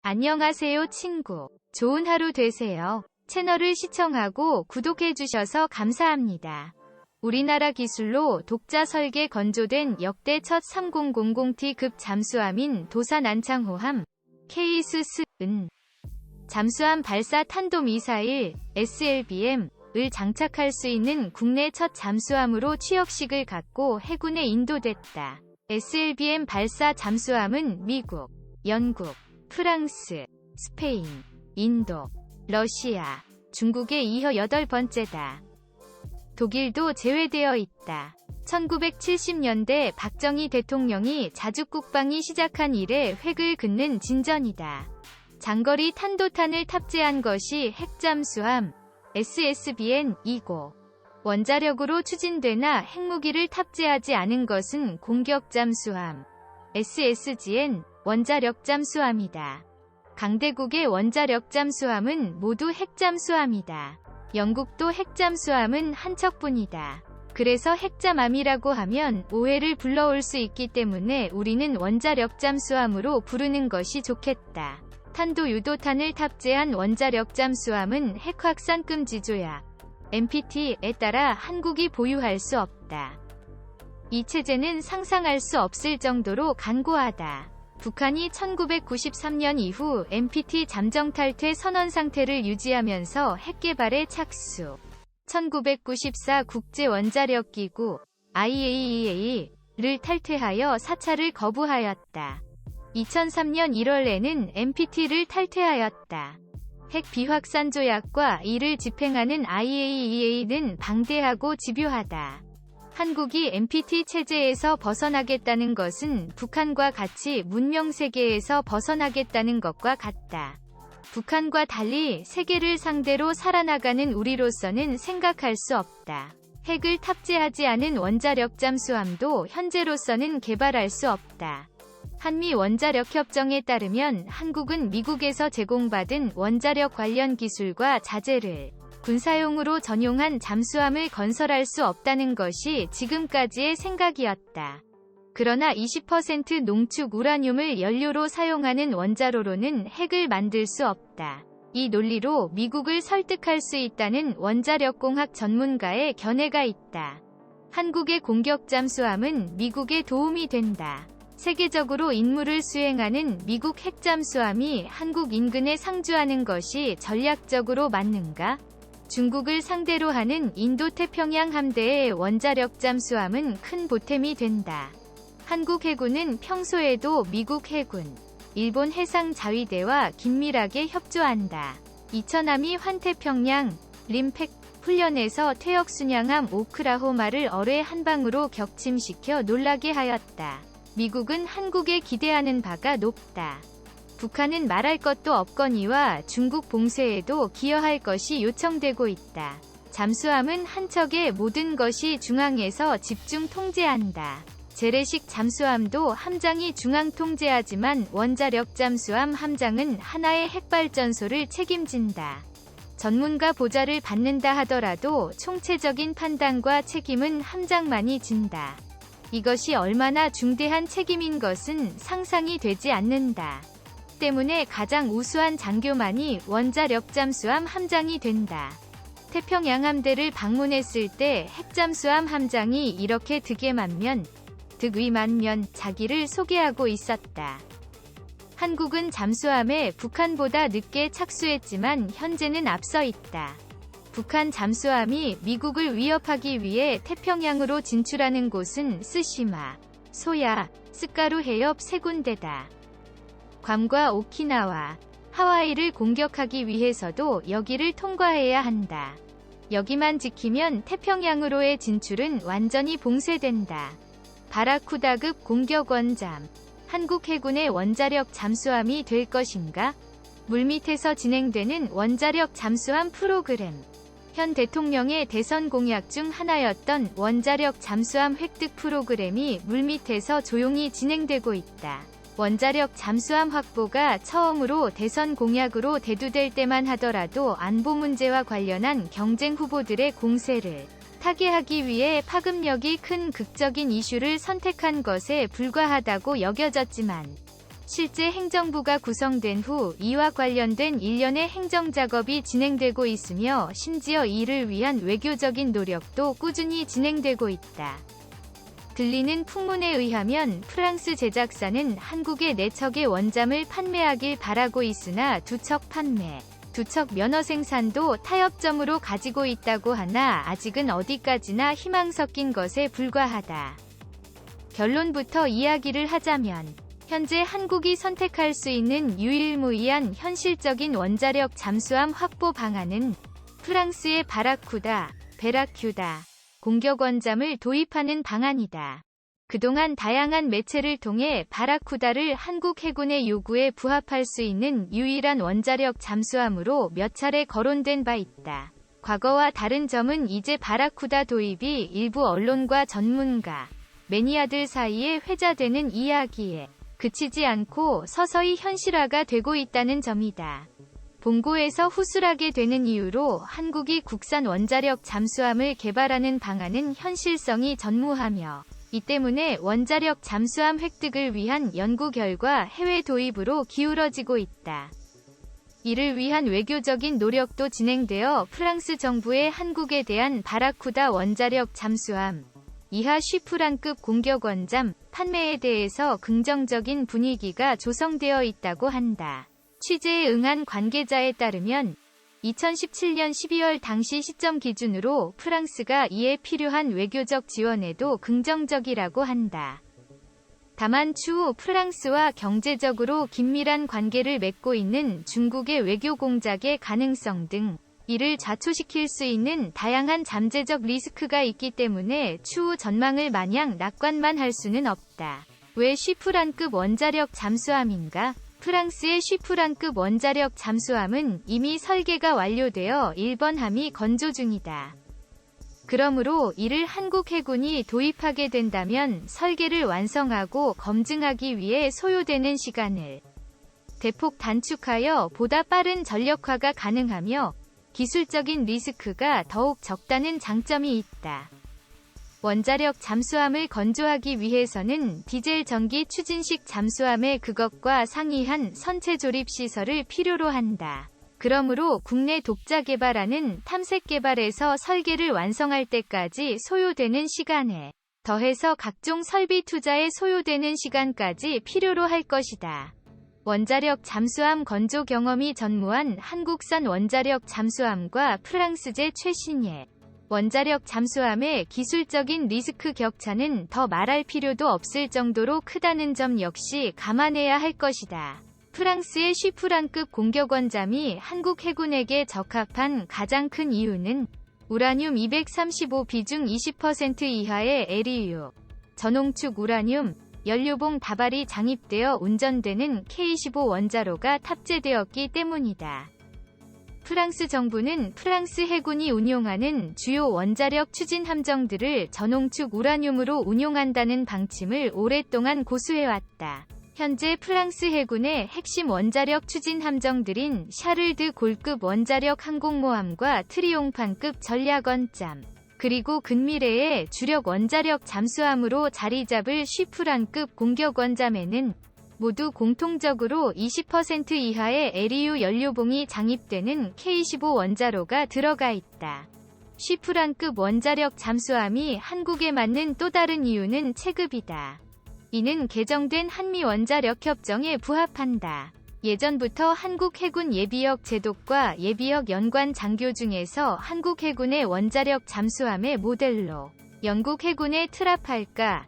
안녕하세요 친구. 좋은 하루 되세요. 채널을 시청하고 구독해주셔서 감사합니다. 우리나라 기술로 독자 설계 건조된 역대 첫 3000T급 잠수함인 도산 안창호함 KSS-은 잠수함 발사 탄도미사일 SLBM을 장착할 수 있는 국내 첫 잠수함으로 취역식을 갖고 해군에 인도됐다. SLBM 발사 잠수함은 미국, 영국, 프랑스, 스페인, 인도, 러시아, 중국에 이어 8번째다. 독일도 제외되어 있다. 1970년대 박정희 대통령이 자주국방이 시작한 이래 획을 긋는 진전이다. 장거리 탄도탄을 탑재한 것이 핵잠수함 SSBN-2고 원자력으로 추진되나 핵무기를 탑재하지 않은 것은 공격잠수함 SSGN 원자력 잠수함이다. 강대국의 원자력 잠수함은 모두 핵잠수함이다. 영국도 핵잠수함은 한 척뿐이다. 그래서 핵잠함이라고 하면 오해를 불러올 수 있기 때문에 우리는 원자력 잠수함으로 부르는 것이 좋겠다. 탄도 유도탄을 탑재한 원자력 잠수함은 핵 확산 금지 조약 NPT에 따라 한국이 보유할 수 없다. 이 체제는 상상할 수 없을 정도로 간고하다. 북한이 1993년 이후 NPT 잠정 탈퇴 선언 상태를 유지하면서 핵 개발에 착수. 1994 국제원자력기구 IAEA를 탈퇴하여 사찰을 거부하였다. 2003년 1월에는 NPT를 탈퇴하였다. 핵 비확산 조약과 이를 집행하는 IAEA는 방대하고 집요하다. 한국이 NPT 체제에서 벗어나겠다는 것은 북한과 같이 문명 세계에서 벗어나겠다는 것과 같다. 북한과 달리 세계를 상대로 살아나가는 우리로서는 생각할 수 없다. 핵을 탑재하지 않은 원자력 잠수함도 현재로서는 개발할 수 없다. 한미 원자력 협정에 따르면 한국은 미국에서 제공받은 원자력 관련 기술과 자재를 군사용으로 전용한 잠수함을 건설할 수 없다는 것이 지금까지의 생각이었다. 그러나 20% 농축 우라늄을 연료로 사용하는 원자로로는 핵을 만들 수 없다. 이 논리로 미국을 설득할 수 있다는 원자력공학 전문가의 견해가 있다. 한국의 공격 잠수함은 미국에 도움이 된다. 세계적으로 임무를 수행하는 미국 핵잠수함이 한국 인근에 상주하는 것이 전략적으로 맞는가? 중국을 상대로 하는 인도태평양 함대의 원자력 잠수함은 큰 보탬이 된다. 한국 해군은 평소에도 미국 해군, 일본 해상자위대와 긴밀하게 협조한다. 2002 환태평양 림팩 훈련에서 퇴역순양함 오클라호마를 어뢰 한 방으로 격침시켜 놀라게 하였다. 미국은 한국에 기대하는 바가 높다. 북한은 말할 것도 없거니와 중국 봉쇄에도 기여할 것이 요청되고 있다. 잠수함은 한 척의 모든 것이 중앙에서 집중 통제한다. 재래식 잠수함도 함장이 중앙 통제하지만 원자력 잠수함 함장은 하나의 핵발전소를 책임진다. 전문가 보좌를 받는다 하더라도 총체적인 판단과 책임은 함장만이 진다. 이것이 얼마나 중대한 책임인 것은 상상이 되지 않는다. 때문에 가장 우수한 장교만이 원자력 잠수함 함장이 된다. 태평양 함대를 방문했을 때 핵잠수함 함장이 이렇게 득위만면 자기를 소개하고 있었다. 한국은 잠수함에 북한보다 늦게 착수했지만 현재는 앞서 있다. 북한 잠수함이 미국을 위협하기 위해 태평양으로 진출하는 곳은 스시마, 소야, 스카루 해협 세 군데다. 괌과 오키나와, 하와이를 공격하기 위해서도 여기를 통과해야 한다. 여기만 지키면 태평양으로의 진출은 완전히 봉쇄된다. 바라쿠다급 공격원잠, 한국 해군의 원자력 잠수함이 될 것인가? 물밑에서 진행되는 원자력 잠수함 프로그램. 현 대통령의 대선 공약 중 하나였던 원자력 잠수함 획득 프로그램이 물밑에서 조용히 진행되고 있다. 원자력 잠수함 확보가 처음으로 대선 공약으로 대두될 때만 하더라도 안보 문제와 관련한 경쟁 후보들의 공세를 타개하기 위해 파급력이 큰 극적인 이슈를 선택한 것에 불과하다고 여겨졌지만 실제 행정부가 구성된 후 이와 관련된 일련의 행정작업이 진행되고 있으며 심지어 이를 위한 외교적인 노력도 꾸준히 진행되고 있다. 들리는 풍문에 의하면 프랑스 제작사는 한국에 4척의 원잠을 판매하길 바라고 있으나 두 척 판매, 두 척 면허 생산도 타협점으로 가지고 있다고 하나 아직은 어디까지나 희망 섞인 것에 불과하다. 결론부터 이야기를 하자면 현재 한국이 선택할 수 있는 유일무이한 현실적인 원자력 잠수함 확보 방안은 프랑스의 바라쿠다, 베라큐다 공격 원잠을 도입하는 방안이다. 그동안 다양한 매체를 통해 바라쿠다를 한국 해군의 요구에 부합할 수 있는 유일한 원자력 잠수함으로 몇 차례 거론된 바 있다. 과거와 다른 점은 이제 바라쿠다 도입이 일부 언론과 전문가, 매니아들 사이에 회자되는 이야기에 그치지 않고 서서히 현실화가 되고 있다는 점이다. 본고에서 후술하게 되는 이유로 한국이 국산 원자력 잠수함을 개발하는 방안은 현실성이 전무하며 이 때문에 원자력 잠수함 획득을 위한 연구 결과 해외 도입으로 기울어지고 있다. 이를 위한 외교적인 노력도 진행되어 프랑스 정부의 한국에 대한 바라쿠다 원자력 잠수함 이하 쉬프란급 공격원잠 판매에 대해서 긍정적인 분위기가 조성되어 있다고 한다. 취재에 응한 관계자에 따르면 2017년 12월 당시 시점 기준으로 프랑스가 이에 필요한 외교적 지원에도 긍정적이라고 한다. 다만 추후 프랑스와 경제적으로 긴밀한 관계를 맺고 있는 중국의 외교 공작의 가능성 등 이를 좌초시킬 수 있는 다양한 잠재적 리스크가 있기 때문에 추후 전망을 마냥 낙관만 할 수는 없다. 왜 쉬프란급 원자력 잠수함인가? 프랑스의 쉬프란급 원자력 잠수함은 이미 설계가 완료되어 1번 함이 건조 중이다. 그러므로 이를 한국 해군이 도입하게 된다면 설계를 완성하고 검증하기 위해 소요되는 시간을 대폭 단축하여 보다 빠른 전력화가 가능하며 기술적인 리스크가 더욱 적다는 장점이 있다. 원자력 잠수함을 건조하기 위해서는 디젤 전기 추진식 잠수함의 그것과 상이한 선체 조립 시설을 필요로 한다. 그러므로 국내 독자 개발하는 탐색 개발에서 설계를 완성할 때까지 소요되는 시간에 더해서 각종 설비 투자에 소요되는 시간까지 필요로 할 것이다. 원자력 잠수함 건조 경험이 전무한 한국산 원자력 잠수함과 프랑스제 최신의 원자력 잠수함의 기술적인 리스크 격차는 더 말할 필요도 없을 정도로 크다는 점 역시 감안해야 할 것이다. 프랑스의 쉬프란급 공격원잠이 한국 해군에게 적합한 가장 큰 이유는 우라늄 235 비중 20% 이하의 LEU, 전홍축 우라늄, 연료봉 다발이 장입되어 운전되는 K-15 원자로가 탑재되었기 때문이다. 프랑스 정부는 프랑스 해군이 운용하는 주요 원자력 추진 함정들을 전홍축 우라늄으로 운용한다는 방침을 오랫동안 고수해왔다. 현재 프랑스 해군의 핵심 원자력 추진 함정들인 샤를드 골급 원자력 항공모함과 트리옹판급 전략원잠, 그리고 근미래의 주력 원자력 잠수함으로 자리잡을 쉬프란급 공격원잠에는 모두 공통적으로 20% 이하의 LEU 연료봉이 장입되는 K-15 원자로가 들어가 있다. 쉬프란급 원자력 잠수함이 한국에 맞는 또 다른 이유는 체급이다. 이는 개정된 한미 원자력 협정에 부합한다. 예전부터 한국 해군 예비역 제독과 예비역 연관 장교 중에서 한국 해군의 원자력 잠수함의 모델로 영국 해군의 트래펠가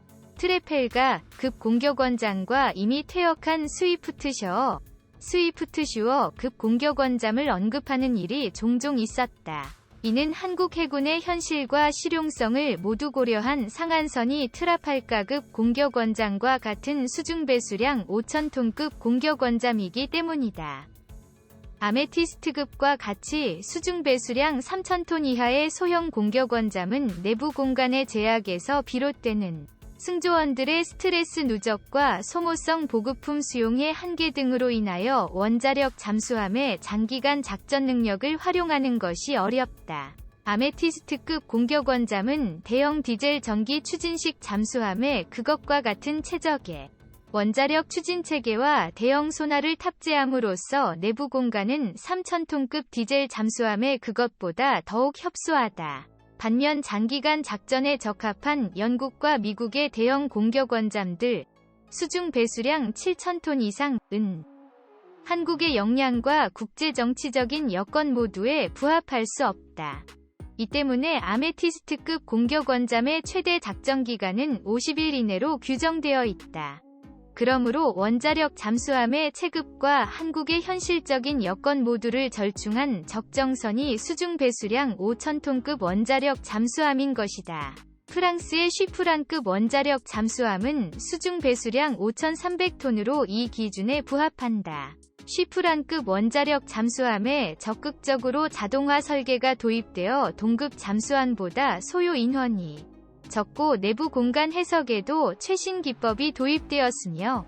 급 공격원잠과 이미 퇴역한 스위프트슈어 급 공격원잠을 언급하는 일이 종종 있었다. 이는 한국 해군의 현실과 실용성을 모두 고려한 상한선이 트라팔가급 공격원잠과 같은 수중배수량 5,000톤급 공격원잠이기 때문이다. 아메티스트급과 같이 수중배수량 3,000톤 이하의 소형 공격원잠은 내부 공간의 제약에서 비롯되는 승조원들의 스트레스 누적과 소모성 보급품 수용의 한계 등으로 인하여 원자력 잠수함의 장기간 작전 능력을 활용하는 것이 어렵다. 아메티스트급 공격원잠은 대형 디젤 전기 추진식 잠수함의 그것과 같은 최적의 원자력 추진체계와 대형 소나를 탑재함으로써 내부 공간은 3,000톤급 디젤 잠수함의 그것보다 더욱 협소하다. 반면 장기간 작전에 적합한 영국과 미국의 대형 공격 원잠들, 수중 배수량 7,000톤 이상은 한국의 역량과 국제 정치적인 여건 모두에 부합할 수 없다. 이 때문에 아메티스트급 공격 원잠의 최대 작전 기간은 50일 이내로 규정되어 있다. 그러므로 원자력 잠수함의 체급과 한국의 현실적인 여건 모두를 절충한 적정선이 수중 배수량 5,000톤급 원자력 잠수함인 것이다. 프랑스의 쉬프란급 원자력 잠수함은 수중 배수량 5,300톤으로 이 기준에 부합한다. 쉬프란급 원자력 잠수함에 적극적으로 자동화 설계가 도입되어 동급 잠수함보다 소요 인원이 적고 내부 공간 해석에도 최신 기법이 도입되었으며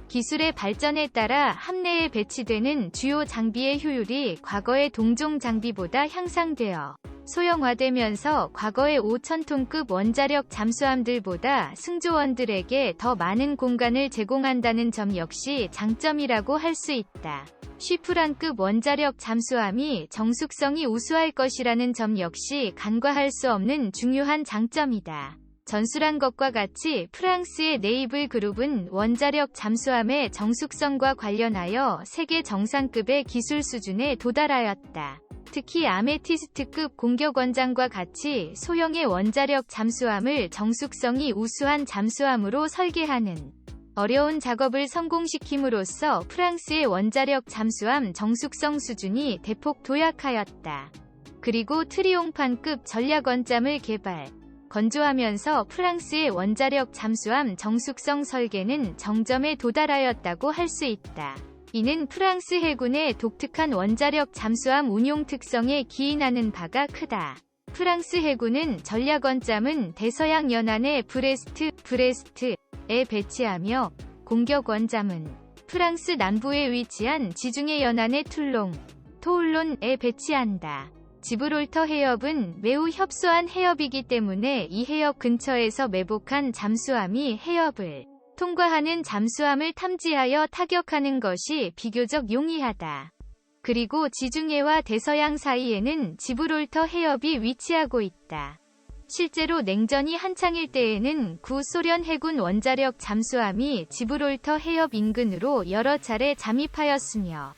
기술의 발전에 따라 함내에 배치되는 주요 장비의 효율이 과거의 동종 장비보다 향상되어 소형화되면서 과거의 5,000톤급 원자력 잠수함들보다 승조원들에게 더 많은 공간을 제공한다는 점 역시 장점이라고 할 수 있다. 쉬프란급 원자력 잠수함이 정숙성이 우수할 것이라는 점 역시 간과할 수 없는 중요한 장점이다. 전술한 것과 같이 프랑스의 네이블 그룹은 원자력 잠수함의 정숙성과 관련하여 세계 정상급의 기술 수준에 도달하였다. 특히 아메티스트급 공격원장과 같이 소형의 원자력 잠수함을 정숙성이 우수한 잠수함으로 설계하는 어려운 작업을 성공시킴으로써 프랑스의 원자력 잠수함 정숙성 수준이 대폭 도약하였다. 그리고 트리옹판급 전략원잠을 개발, 건조하면서 프랑스의 원자력 잠수함 정숙성 설계는 정점에 도달하였다고 할 수 있다. 이는 프랑스 해군의 독특한 원자력 잠수함 운용 특성에 기인하는 바가 크다. 프랑스 해군은 전략원잠은 대서양 연안의 브레스트에 배치하며 공격 원잠은 프랑스 남부에 위치한 지중해 연안의 토울론에 배치한다. 지브롤터 해협은 매우 협소한 해협이기 때문에 이 해협 근처에서 매복한 잠수함이 해협을 통과하는 잠수함을 탐지하여 타격하는 것이 비교적 용이하다. 그리고 지중해와 대서양 사이에는 지브롤터 해협이 위치하고 있다. 실제로 냉전이 한창일 때에는 구소련 해군 원자력 잠수함이 지브롤터 해협 인근으로 여러 차례 잠입하였으며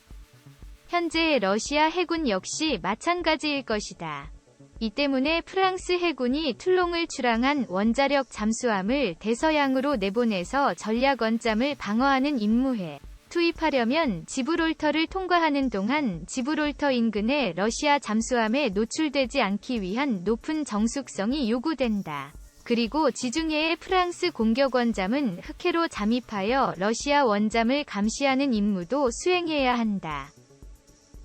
현재의 러시아 해군 역시 마찬가지일 것이다. 이 때문에 프랑스 해군이 툴롱을 출항한 원자력 잠수함을 대서양으로 내보내서 전략원잠을 방어하는 임무에 투입하려면 지브롤터를 통과하는 동안 지브롤터 인근의 러시아 잠수함에 노출되지 않기 위한 높은 정숙성이 요구된다. 그리고 지중해의 프랑스 공격원잠은 흑해로 잠입하여 러시아 원잠을 감시하는 임무도 수행해야 한다.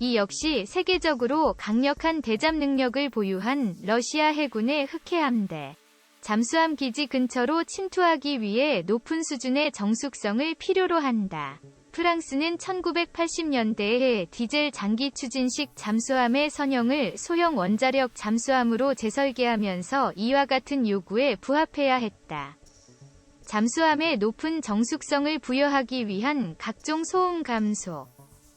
이 역시 세계적으로 강력한 대잠 능력을 보유한 러시아 해군의 흑해함대 잠수함 기지 근처로 침투하기 위해 높은 수준의 정숙성을 필요로 한다. 프랑스는 1980년대에 디젤 장기 추진식 잠수함의 선형을 소형 원자력 잠수함으로 재설계하면서 이와 같은 요구에 부합해야 했다. 잠수함에 높은 정숙성을 부여하기 위한 각종 소음 감소,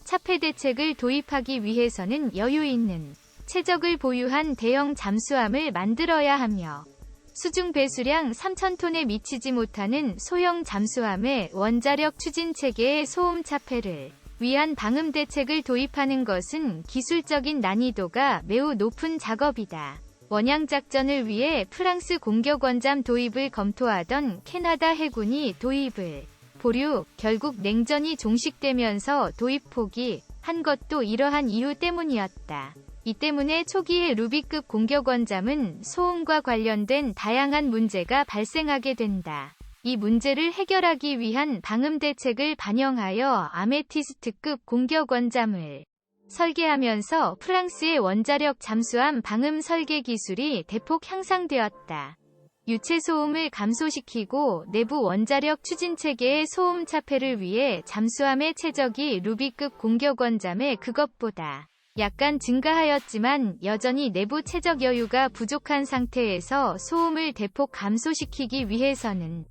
차폐 대책을 도입하기 위해서는 여유 있는 체적을 보유한 대형 잠수함을 만들어야 하며 수중 배수량 3,000톤에 미치지 못하는 소형 잠수함의 원자력 추진 체계의 소음 차폐를 위한 방음 대책을 도입하는 것은 기술적인 난이도가 매우 높은 작업이다. 원양 작전을 위해 프랑스 공격 원잠 도입을 검토하던 캐나다 해군이 도입을 보류, 결국 냉전이 종식되면서 도입 포기한 것도 이러한 이유 때문이었다. 이 때문에 초기의 루비급 공격 원잠은 소음과 관련된 다양한 문제가 발생하게 된다. 이 문제를 해결하기 위한 방음 대책을 반영하여 아메티스트급 공격 원잠을 설계하면서 프랑스의 원자력 잠수함 방음 설계 기술이 대폭 향상되었다. 유체 소음을 감소시키고 내부 원자력 추진 체계의 소음 차폐를 위해 잠수함의 최적이 루비급 공격 원잠의 그것보다 약간 증가하였지만 여전히 내부 최적 여유가 부족한 상태에서 소음을 대폭 감소시키기 위해서는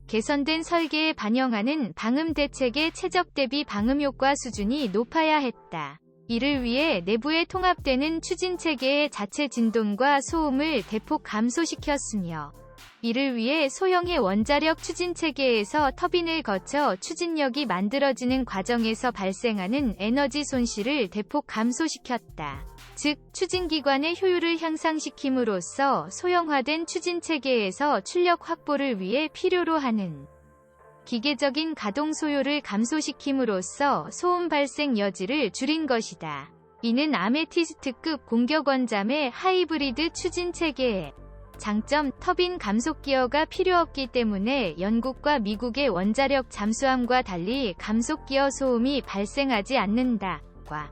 개선된 설계에 반영하는 방음 대책의 최적 대비 방음 효과 수준이 높아야 했다. 이를 위해 내부에 통합되는 추진체계의 자체 진동과 소음을 대폭 감소시켰으며, 이를 위해 소형의 원자력 추진체계에서 터빈을 거쳐 추진력이 만들어지는 과정에서 발생하는 에너지 손실을 대폭 감소시켰다. 즉, 추진기관의 효율을 향상시킴으로써 소형화된 추진체계에서 출력 확보를 위해 필요로 하는 기계적인 가동 소요를 감소시킴으로써 소음 발생 여지를 줄인 것이다. 이는 아메티스트급 공격 원잠의 하이브리드 추진체계의 장점, 터빈 감속 기어가 필요 없기 때문에 영국과 미국의 원자력 잠수함과 달리 감속 기어 소음이 발생하지 않는다과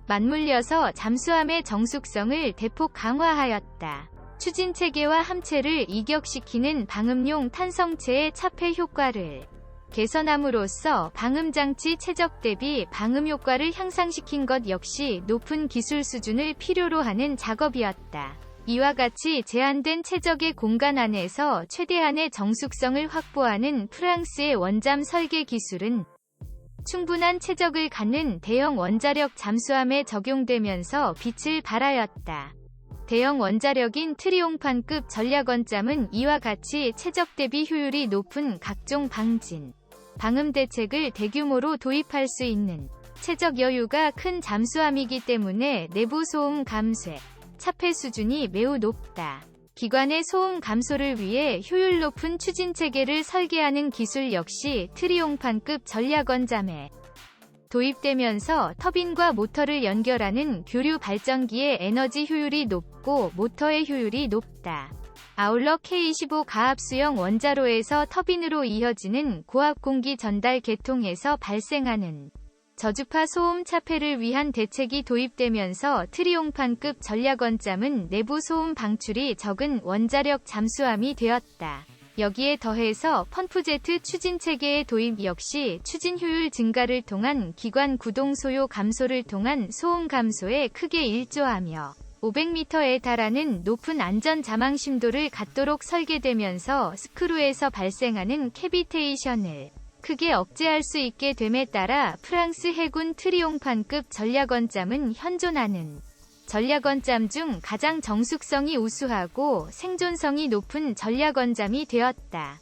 맞물려서 잠수함의 정숙성을 대폭 강화하였다. 추진체계와 함체를 이격시키는 방음용 탄성체의 차폐 효과를 개선함으로써 방음장치 최적 대비 방음 효과를 향상시킨 것 역시 높은 기술 수준을 필요로 하는 작업이었다. 이와 같이 제한된 최적의 공간 안에서 최대한의 정숙성을 확보하는 프랑스의 원잠 설계 기술은 충분한 최적을 갖는 대형 원자력 잠수함에 적용되면서 빛을 발하였다. 대형 원자력인 트리옹판급 전략원잠은 이와 같이 최적 대비 효율이 높은 각종 방진, 방음 대책을 대규모로 도입할 수 있는 최적 여유가 큰 잠수함이기 때문에 내부 소음 감쇄, 차폐 수준이 매우 높다. 기관의 소음 감소를 위해 효율 높은 추진체계를 설계하는 기술 역시 트리옹판급 전략원잠에 도입되면서 터빈과 모터를 연결하는 교류 발전기의 에너지 효율이 높고 모터의 효율이 높다. 아울러 K25 가압수형 원자로에서 터빈으로 이어지는 고압 공기 전달 계통에서 발생하는 저주파 소음 차폐를 위한 대책이 도입되면서 트리옹판급 전략원잠은 내부 소음 방출이 적은 원자력 잠수함이 되었다. 여기에 더해서 펌프제트 추진체계의 도입 역시 추진 효율 증가를 통한 기관 구동 소요 감소를 통한 소음 감소에 크게 일조하며 500m에 달하는 높은 안전 자망 심도를 갖도록 설계되면서 스크루에서 발생하는 캐비테이션을 크게 억제할 수 있게 됨에 따라 프랑스 해군 트리옹판급 전략원잠은 현존하는 전략원잠 중 가장 정숙성이 우수하고 생존성이 높은 전략원잠이 되었다.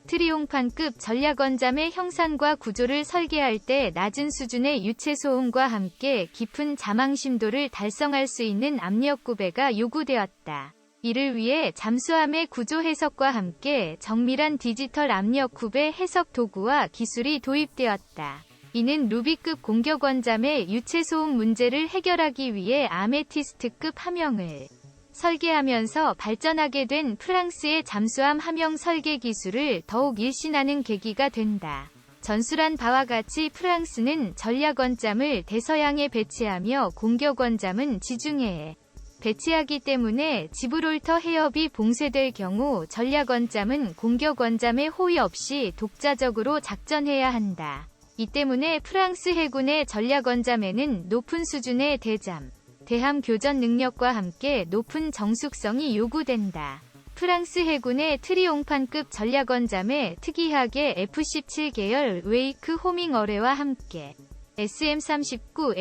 트리옹판급 전략원잠의 형상과 구조를 설계할 때 낮은 수준의 유체 소음과 함께 깊은 자망 심도를 달성할 수 있는 압력 구배가 요구되었다. 이를 위해 잠수함의 구조 해석과 함께 정밀한 디지털 압력 구배 해석 도구와 기술이 도입되었다. 이는 루비급 공격 원잠의 유체 소음 문제를 해결하기 위해 아메티스트급 함형을 설계하면서 발전하게 된 프랑스의 잠수함 함형 설계 기술을 더욱 일신하는 계기가 된다. 전술한 바와 같이 프랑스는 전략원잠을 대서양에 배치하며 공격원잠은 지중해에 배치하기 때문에 지브롤터 해협이 봉쇄될 경우 전략원잠은 공격원잠의 호위 없이 독자적으로 작전해야 한다. 이 때문에 프랑스 해군의 전략원잠에는 높은 수준의 대잠, 대함 교전 능력과 함께 높은 정숙성이 요구된다. 프랑스 해군의 트리옹판급 전략원잠에 특이하게 F-17 계열 웨이크 호밍 어뢰와 함께 SM-39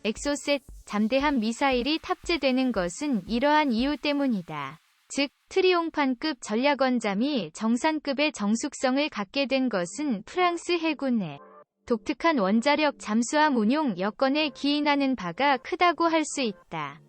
엑소셋 잠대함 미사일이 탑재되는 것은 이러한 이유 때문이다. 즉, 트리옹판급 전략원잠이 정상급의 정숙성을 갖게 된 것은 프랑스 해군의 독특한 원자력 잠수함 운용 여건에 기인하는 바가 크다고 할 수 있다.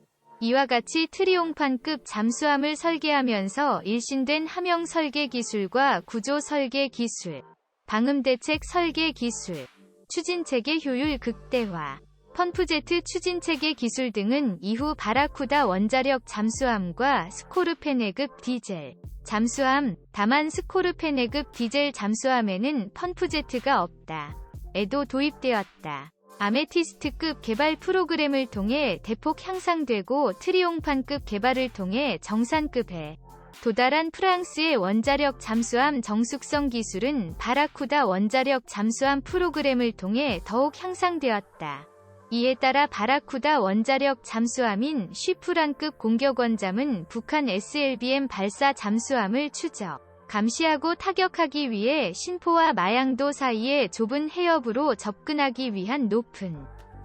이와 같이 트리옹판급 잠수함을 설계하면서 일신된 함형 설계 기술과 구조 설계 기술, 방음 대책 설계 기술, 추진체계 효율 극대화, 펌프제트 추진체계 기술 등은 이후 바라쿠다 원자력 잠수함과 스코르페네급 디젤 잠수함, 다만 스코르페네급 디젤 잠수함에는 펌프제트가 없다. 에도 도입되었다. 아메티스트급 개발 프로그램을 통해 대폭 향상되고 트리옹판급 개발을 통해 정상급에 도달한 프랑스의 원자력 잠수함 정숙성 기술은 바라쿠다 원자력 잠수함 프로그램을 통해 더욱 향상되었다. 이에 따라 바라쿠다 원자력 잠수함인 쉬프란급 공격원잠은 북한 SLBM 발사 잠수함을 추적, 감시하고 타격하기 위해 신포와 마양도 사이의 좁은 해협으로 접근하기 위한 높은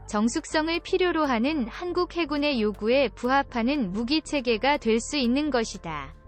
정숙성을 필요로 하는 한국 해군의 요구에 부합하는 무기체계가 될 수 있는 것이다.